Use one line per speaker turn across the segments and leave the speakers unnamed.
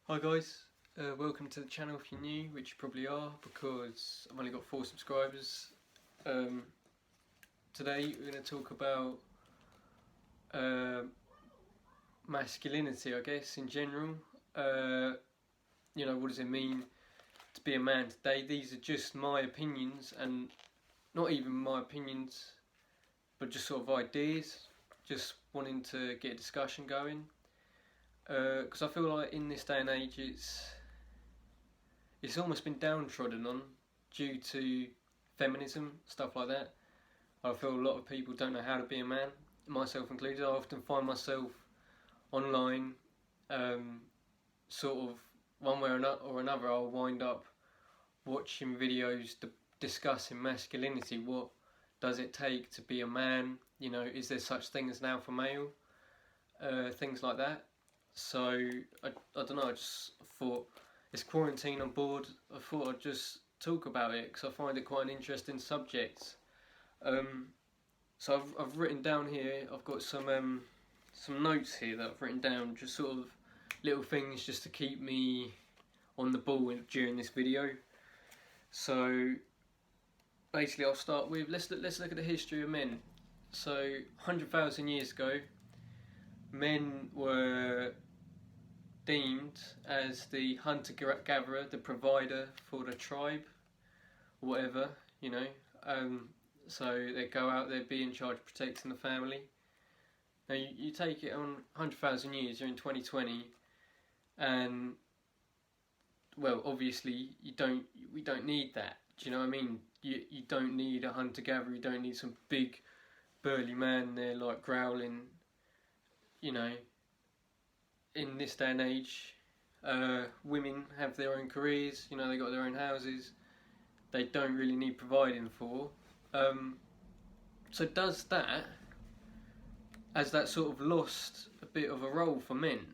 Hi guys, welcome to the channel if you're new, which you probably are because I've only got 4 subscribers. Today we're going to talk about masculinity, I guess, in general. What does it mean to be a man today? These are just my opinions, and not even my opinions, but just sort of ideas, just wanting to get a discussion going. Because I feel like in this day and age it's almost been downtrodden on due to feminism, stuff like that. I feel a lot of people don't know how to be a man, myself included. I often find myself online, sort of one way or another I'll wind up watching videos discussing masculinity. What does it take to be a man? You know, is there such thing as an alpha male? Things like that. So I don't know, I just thought it's quarantine on board. I thought I'd just talk about it because I find it quite an interesting subject. So I've written down here, I've got some notes here that I've written down, just sort of little things just to keep me on the ball during this video. So basically I'll start with, let's look at the history of men. So 100,000 years ago, men were deemed as the hunter-gatherer, the provider for the tribe, or whatever, you know. So they go out there, be in charge of protecting the family. Now you take it on 100,000 years, you're in 2020, and well, obviously we don't need that. Do you know what I mean? You don't need a hunter-gatherer. You don't need some big burly man there like growling. You know, in this day and age, women have their own careers, you know, they got their own houses, they don't really need providing for. So has that sort of lost a bit of a role for men?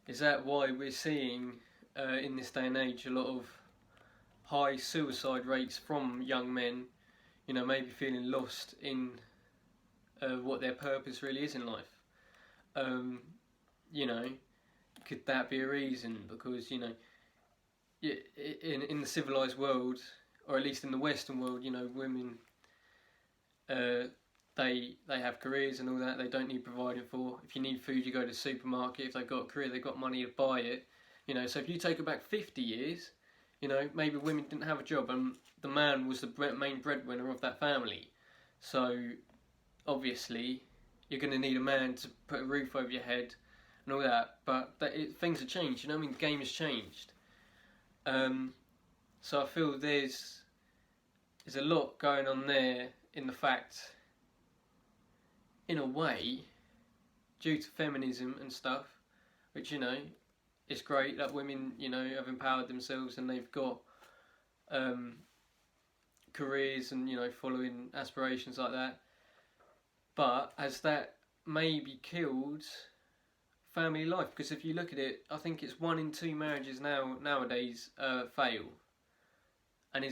Is that why we're seeing, in this day and age, a lot of high suicide rates from young men, you know, maybe feeling lost in what their purpose really is in life? You know, could that be a reason? Because, you know, in the civilised world, or at least in the Western world, you know, women, they have careers and all that. They don't need providing for. If you need food, you go to the supermarket. If they've got a career, they've got money to buy it. You know, so if you take it back 50 years, you know, maybe women didn't have a job and the man was the main breadwinner of that family. So obviously you're going to need a man to put a roof over your head and all that, but things have changed, you know what I mean? The game has changed. So I feel there's a lot going on there in the fact, in a way, due to feminism and stuff, which, you know, it's great that women, you know, have empowered themselves and they've got careers and, you know, following aspirations like that. But has that maybe killed family life? Because if you look at it, I think it's 1 in 2 marriages nowadays fail. And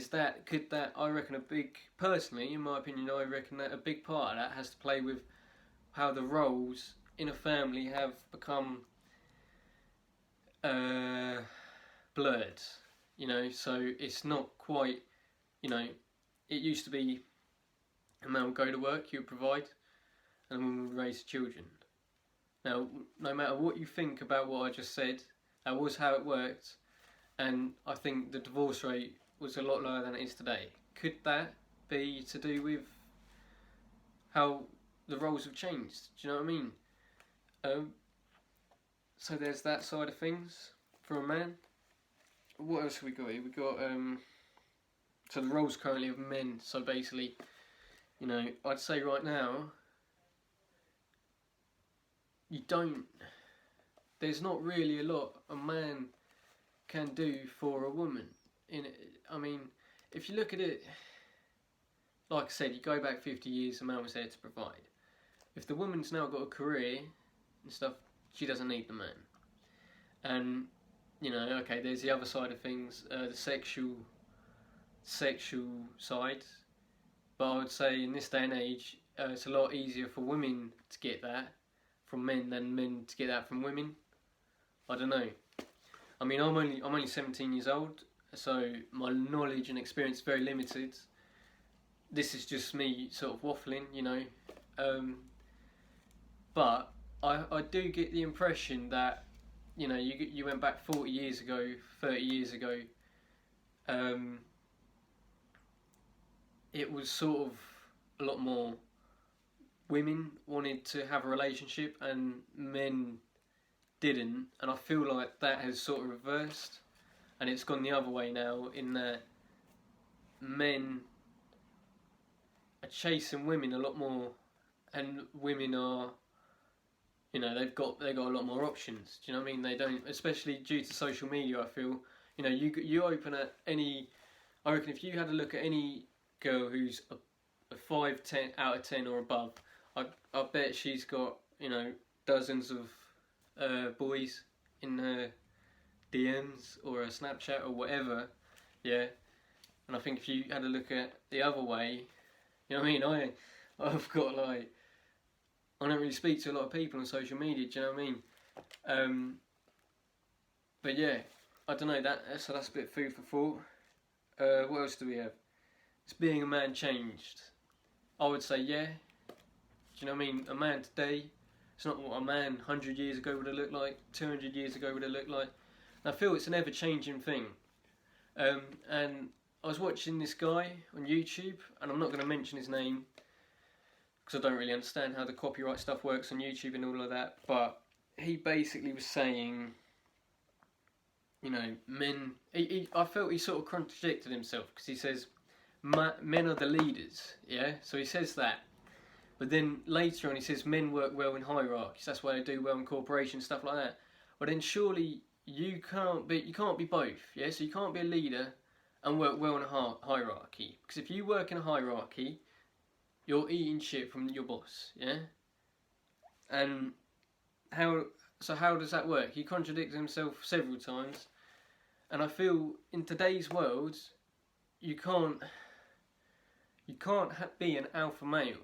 could that, I reckon personally, in my opinion, I reckon that a big part of that has to play with how the roles in a family have become blurred. You know, so it's not quite, you know, it used to be a man would go to work, you would provide, and a woman would raise children. Now, no matter what you think about what I just said, that was how it worked, and I think the divorce rate was a lot lower than it is today. Could that be to do with how the roles have changed? Do you know what I mean? So there's that side of things for a man. What else have we got here? We got so the roles currently of men. So basically, you know, I'd say right now, there's not really a lot a man can do for a woman. I mean, if you look at it, like I said, you go back 50 years, a man was there to provide. If the woman's now got a career and stuff, she doesn't need the man. And, you know, okay, there's the other side of things, the sexual side. But I would say in this day and age, it's a lot easier for women to get that from men than men to get that from women. I don't know. I mean, I'm only 17 years old, so my knowledge and experience is very limited. This is just me sort of waffling, you know. But I do get the impression that, you know, you went back 40 years ago, 30 years ago, it was sort of a lot more women wanted to have a relationship and men didn't, and I feel like that has sort of reversed, and it's gone the other way now, in that men are chasing women a lot more, and women are, you know, they've got a lot more options. Do you know what I mean? They don't, especially due to social media. I feel, you know, you open at any, I reckon if you had a look at any girl who's a 5, 10 out of 10 or above, I bet she's got, you know, dozens of boys in her DMs or her Snapchat or whatever, yeah. And I think if you had a look at the other way, you know what I mean? I've got like, I don't really speak to a lot of people on social media. Do you know what I mean? But yeah, I don't know. So that's a bit of food for thought. What else do we have? Is being a man changed? I would say yeah. Do you know what I mean? A man today, it's not what a man 100 years ago would have looked like, 200 years ago would have looked like. And I feel it's an ever-changing thing. And I was watching this guy on YouTube, and I'm not going to mention his name because I don't really understand how the copyright stuff works on YouTube and all of that. But he basically was saying, you know, men. I felt he sort of contradicted himself because he says men are the leaders, yeah. So he says that. But then later on he says men work well in hierarchies, that's why they do well in corporations, stuff like that. But then surely you can't be both, yeah? So you can't be a leader and work well in a hierarchy. Because if you work in a hierarchy, you're eating shit from your boss, yeah? And how does that work? He contradicted himself several times. And I feel in today's world, you can't be an alpha male.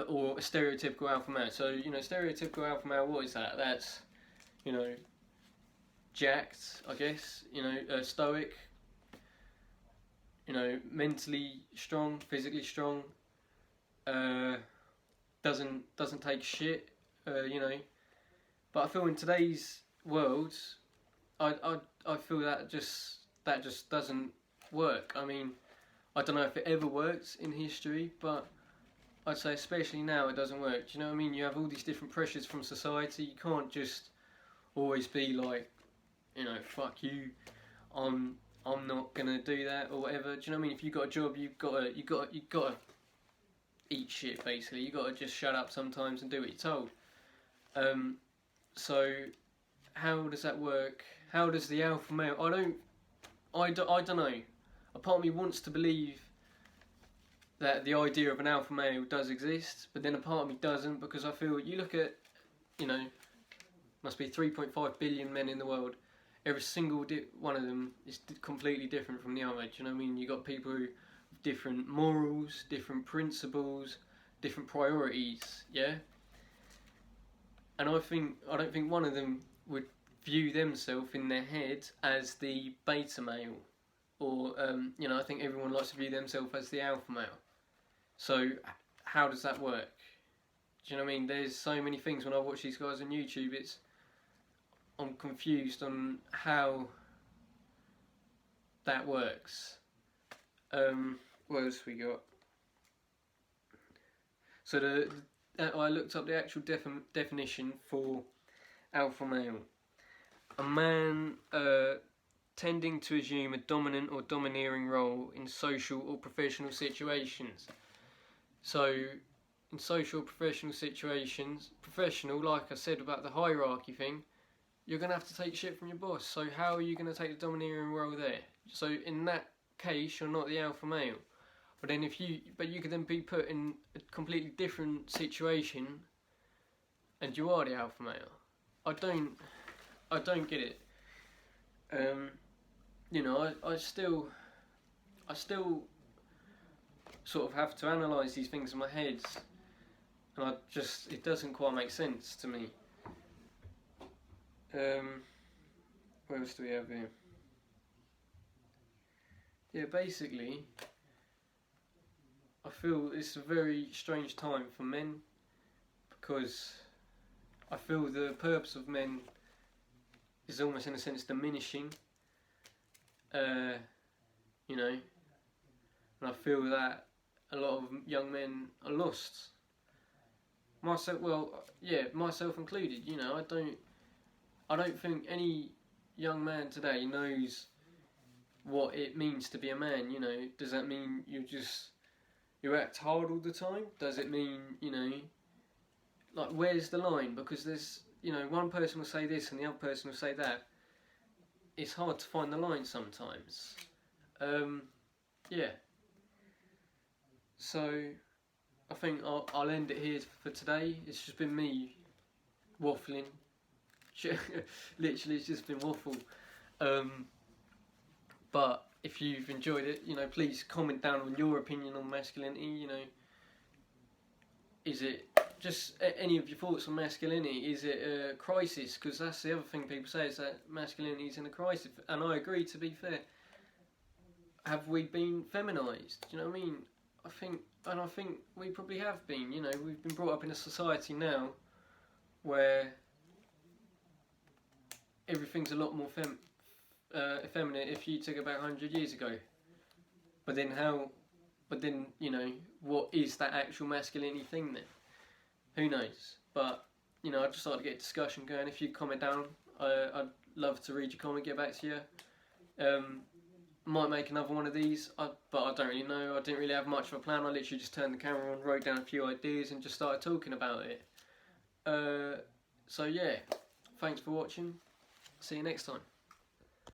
Or a stereotypical alpha male. So, you know, stereotypical alpha male, what is that? That's, you know, jacked, I guess, you know, stoic, you know, mentally strong, physically strong, doesn't take shit, you know. But I feel in today's world, I feel that just doesn't work. I mean, I don't know if it ever worked in history, but I'd say especially now it doesn't work. Do you know what I mean? You have all these different pressures from society. You can't just always be like, you know, fuck you, I'm not gonna do that or whatever. Do you know what I mean? If you got a job, you gotta eat shit basically. You gotta just shut up sometimes and do what you're told. So how does that work? How does the alpha male? I don't know. A part of me wants to believe that the idea of an alpha male does exist, but then a part of me doesn't, because I feel, you look at, you know, must be 3.5 billion men in the world. Every single one of them is completely different from the other. Do you know what I mean? You got people who have different morals, different principles, different priorities. Yeah. And I don't think one of them would view themselves in their head as the beta male, or you know, I think everyone likes to view themselves as the alpha male. So how does that work? Do you know what I mean? There's so many things when I watch these guys on YouTube. I'm confused on how that works. What else we got? So I looked up the actual definition for alpha male. A man tending to assume a dominant or domineering role in social or professional situations. So, in social or professional situations, professional, like I said about the hierarchy thing, you're going to have to take shit from your boss. So how are you going to take the domineering role there? So in that case, you're not the alpha male. But then you could then be put in a completely different situation, and you are the alpha male. I don't get it. You know, I still sort of have to analyse these things in my head, and it doesn't quite make sense to me. what else do we have here? Yeah, basically, I feel it's a very strange time for men, because I feel the purpose of men is almost in a sense diminishing. You know, and I feel that a lot of young men are lost. Myself, myself included. You know, I don't think any young man today knows what it means to be a man. You know, does that mean you act hard all the time? Does it mean, you know, like, where's the line? Because there's, you know, one person will say this and the other person will say that. It's hard to find the line sometimes. Yeah. So I think I'll end it here for today. It's just been me waffling. Literally, it's just been waffle. But if you've enjoyed it, you know, please comment down on your opinion on masculinity. You know, is it just any of your thoughts on masculinity? Is it a crisis? Because that's the other thing people say, is that masculinity is in a crisis. And I agree, to be fair. Have we been feminised? Do you know what I mean? I think we probably have been. You know, we've been brought up in a society now where everything's a lot more effeminate if you took about 100 years ago. But then, you know, what is that actual masculinity thing then? Who knows? But, you know, I'd just like to get a discussion going. If you comment down, I'd love to read your comment, get back to you. Might make another one of these, but I don't really know. I didn't really have much of a plan. I literally just turned the camera on, wrote down a few ideas and just started talking about it. So yeah, thanks for watching. See you next time.